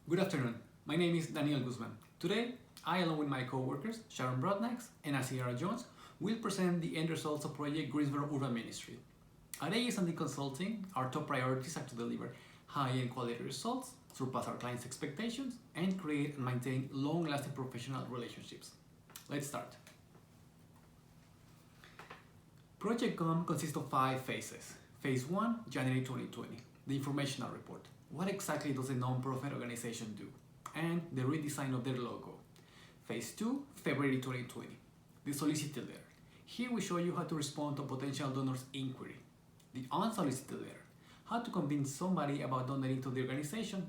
Good afternoon. My name is Daniel Guzman. Today, I, along with my co-workers, Sharon Broadnax and Aziarah Jones, will present the end results of Project Greensboro Urban Ministry. At AS&D Consulting, our top priorities are to deliver high-end quality results, surpass our clients' expectations, and create and maintain long-lasting professional relationships. Let's start. Project GOM consists of 5 phases. Phase 1, January 2020, the informational report. What exactly does a non-profit organization do? And the redesign of their logo. Phase 2, February 2020, the solicited letter. Here we show you how to respond to potential donors' inquiry. The unsolicited letter, how to convince somebody about donating to the organization.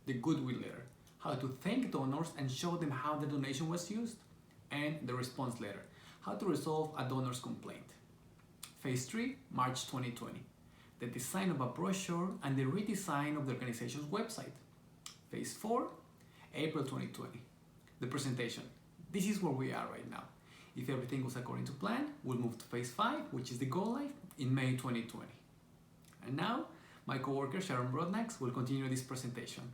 The goodwill letter, how to thank donors and show them how the donation was used. And the response letter, how to resolve a donor's complaint. Phase 3, March 2020, the design of a brochure and the redesign of the organization's website. Phase 4, April 2020, the presentation. This is where we are right now. If everything goes according to plan, we'll move to Phase 5, which is the go live in May 2020. And now, my coworker Sharon Broadnax will continue this presentation.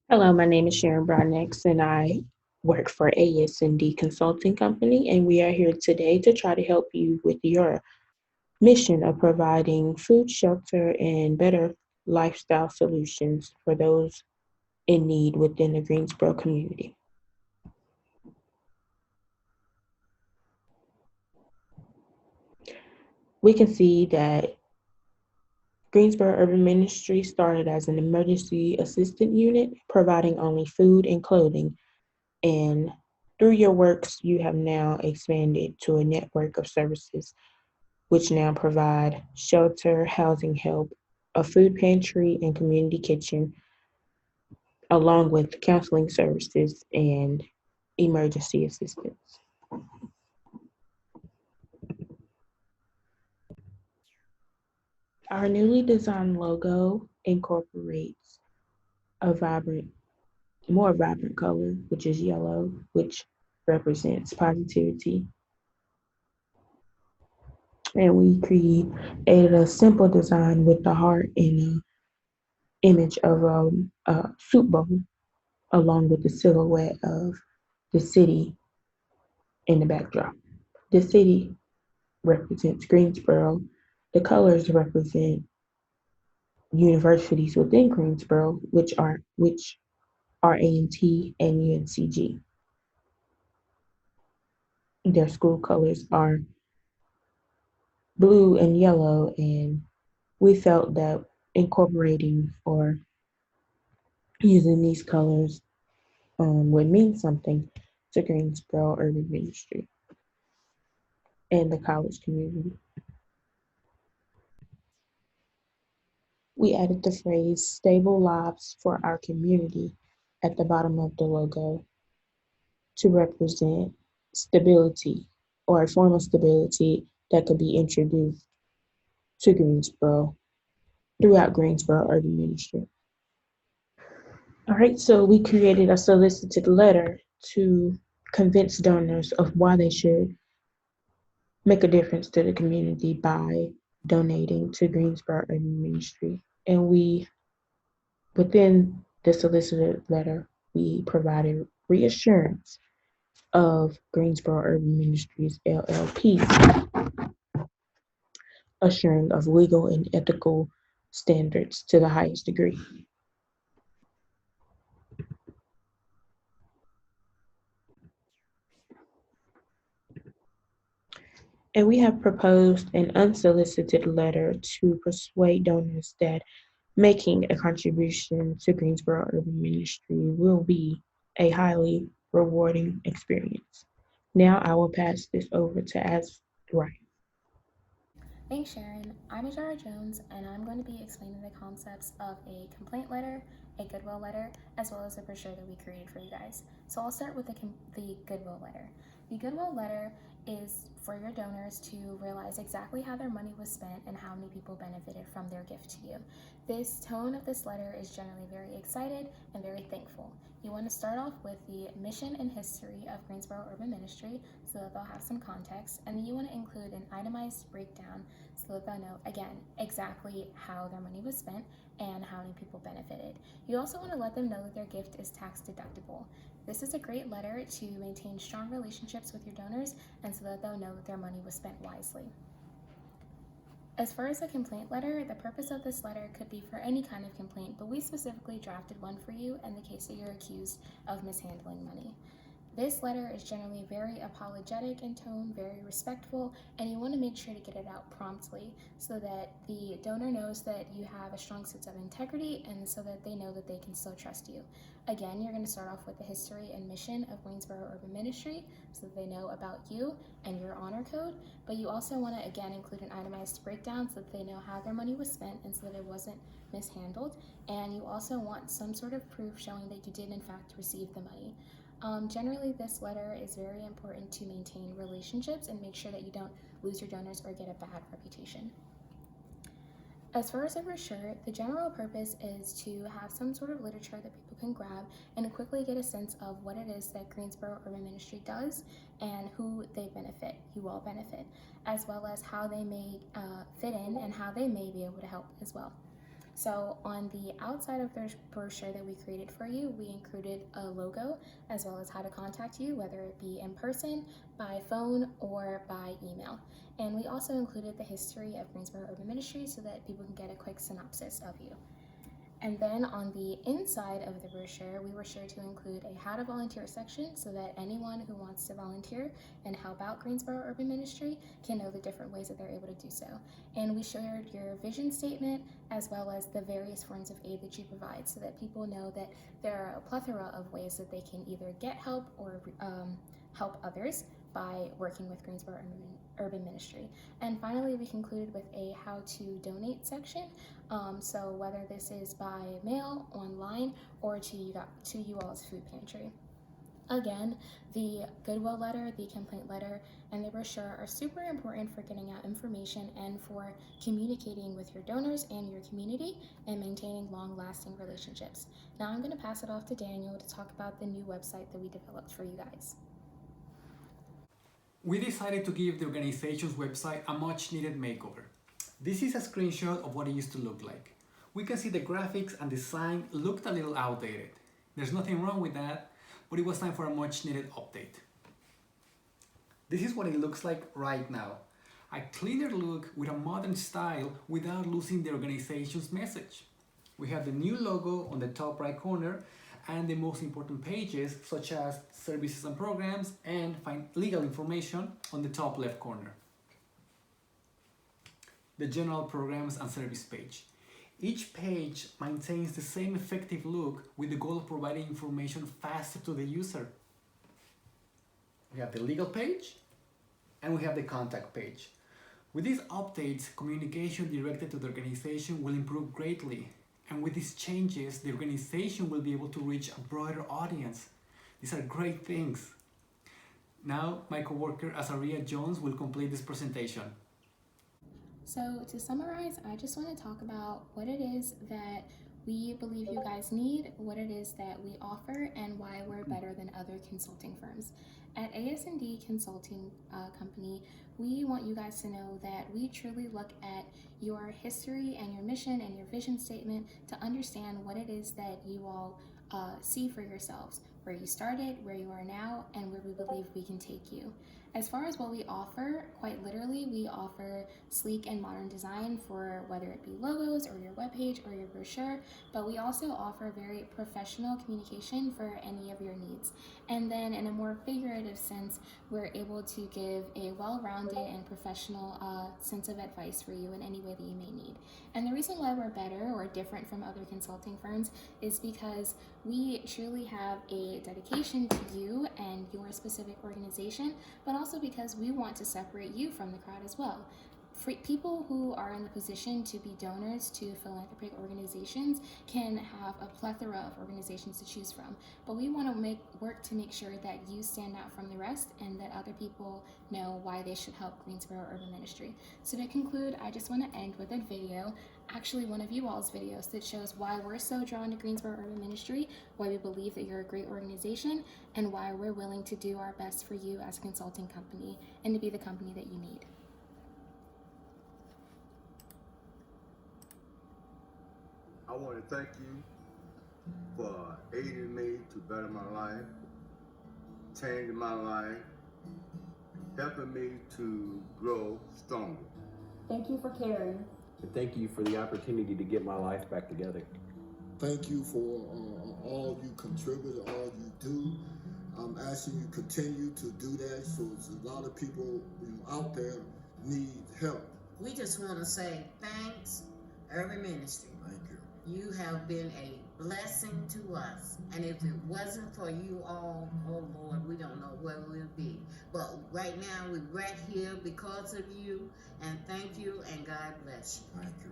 Hello, my name is Sharon Broadnax, and I work for AS&D Consulting Company, and we are here today to try to help you with your mission of providing food, shelter, and better lifestyle solutions for those in need within the Greensboro community. We can see that Greensboro Urban Ministry started as an emergency assistant unit, providing only food and clothing, and through your works, you have now expanded to a network of services which now provide shelter, housing help, a food pantry, and community kitchen, along with counseling services and emergency assistance. Our newly designed logo incorporates a more vibrant color, which is yellow, which represents positivity. And we created a simple design with the heart and an image of a soup bowl, along with the silhouette of the city in the backdrop. The city represents Greensboro. The colors represent universities within Greensboro, which are A&T and UNCG. Their school colors are blue and yellow, and we felt that incorporating or using these colors would mean something to Greensboro Urban Ministry and the college community. We added the phrase "stable lives for our community" at the bottom of the logo to represent stability, or a form of stability that could be introduced to Greensboro throughout Greensboro Urban Ministry. All right, so we created a solicited letter to convince donors of why they should make a difference to the community by donating to Greensboro Urban Ministry. And within the solicited letter, we provided reassurance of Greensboro Urban Ministries LLP, assuring of legal and ethical standards to the highest degree. And we have proposed an unsolicited letter to persuade donors that making a contribution to Greensboro Urban Ministry will be a highly rewarding experience. Now I will pass this over to Aziarah. Thanks, Sharon. I'm Aziarah Jones, and I'm going to be explaining the concepts of a complaint letter, a goodwill letter, as well as a brochure that we created for you guys. So I'll start with the goodwill letter. The goodwill letter is for your donors to realize exactly how their money was spent and how many people benefited from their gift to you. This tone of this letter is generally very excited and very thankful. You want to start off with the mission and history of Greensboro Urban Ministry so that they'll have some context, and then you want to include an itemized breakdown so that they'll know, again, exactly how their money was spent and how many people benefited. You also want to let them know that their gift is tax deductible. This is a great letter to maintain strong relationships with your donors and so that they'll know that their money was spent wisely. As far as a complaint letter, the purpose of this letter could be for any kind of complaint, but we specifically drafted one for you in the case that you're accused of mishandling money. This letter is generally very apologetic in tone, very respectful, and you want to make sure to get it out promptly so that the donor knows that you have a strong sense of integrity and so that they know that they can still trust you. Again, you're going to start off with the history and mission of Greensboro Urban Ministry so that they know about you and your honor code, but you also want to again include an itemized breakdown so that they know how their money was spent and so that it wasn't mishandled, and you also want some sort of proof showing that you did in fact receive the money. Generally, this letter is very important to maintain relationships and make sure that you don't lose your donors or get a bad reputation. As far as a brochure, the general purpose is to have some sort of literature that people can grab and quickly get a sense of what it is that Greensboro Urban Ministry does and who they benefit, who all benefit, as well as how they may fit in and how they may be able to help as well. So on the outside of the brochure that we created for you, we included a logo as well as how to contact you, whether it be in person, by phone, or by email. And we also included the history of Greensboro Urban Ministry so that people can get a quick synopsis of you. And then on the inside of the brochure, we were sure to include a how to volunteer section so that anyone who wants to volunteer and help out Greensboro Urban Ministry can know the different ways that they're able to do so. And we shared your vision statement as well as the various forms of aid that you provide so that people know that there are a plethora of ways that they can either get help or help others by working with Greensboro Urban Ministry. And finally, we concluded with a how to donate section. So whether this is by mail, online, or to you all's food pantry. Again, the goodwill letter, the complaint letter, and the brochure are super important for getting out information and for communicating with your donors and your community and maintaining long-lasting relationships. Now I'm going to pass it off to Daniel to talk about the new website that we developed for you guys. We decided to give the organization's website a much needed makeover. This is a screenshot of what it used to look like. We can see the graphics and design looked a little outdated. There's nothing wrong with that, but it was time for a much needed update. This is what it looks like right now. A cleaner look with a modern style without losing the organization's message. We have the new logo on the top right corner and the most important pages such as services and programs and legal information on the top left corner. The general programs and service page. Each page maintains the same effective look with the goal of providing information faster to the user. We have the legal page and we have the contact page. With these updates, communication directed to the organization will improve greatly. And with these changes, the organization will be able to reach a broader audience. These are great things. Now, my coworker Aziarah Jones will complete this presentation. So to summarize, I just want to talk about what it is that we believe you guys need, what it is that we offer, and why we're better than other consulting firms. At AS&D Consulting Company, we want you guys to know that we truly look at your history and your mission and your vision statement to understand what it is that you all see for yourselves, where you started, where you are now, and where we believe we can take you. As far as what we offer, quite literally, we offer sleek and modern design for whether it be logos or your webpage or your brochure, but we also offer very professional communication for any of your needs. And then in a more figurative sense, we're able to give a well-rounded and professional sense of advice for you in any way that you may need. And the reason why we're better or different from other consulting firms is because we truly have a dedication to you and your specific organization, but also because we want to separate you from the crowd as well. People who are in the position to be donors to philanthropic organizations can have a plethora of organizations to choose from, but we want to work to make sure that you stand out from the rest and that other people know why they should help Greensboro Urban Ministry. So to conclude, I just want to end with a video, actually one of you all's videos, that shows why we're so drawn to Greensboro Urban Ministry, why we believe that you're a great organization, and why we're willing to do our best for you as a consulting company and to be the company that you need. I want to thank you for aiding me to better my life, changing my life, helping me to grow stronger. Thank you for caring. And thank you for the opportunity to get my life back together. Thank you for all you contribute, all you do. I'm asking you continue to do that, so a lot of people out there need help. We just want to say thanks, Urban Ministry. Thank you. You have been a blessing to us. And if it wasn't for you all, oh Lord, we don't know where we'll be. But right now, we're right here because of you. And thank you, and God bless you. Thank you.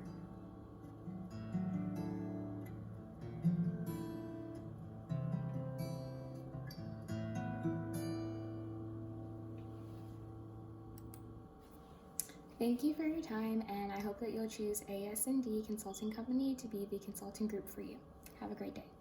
Thank you for your time, and I hope that you'll choose AS&D Consulting Company to be the consulting group for you. Have a great day.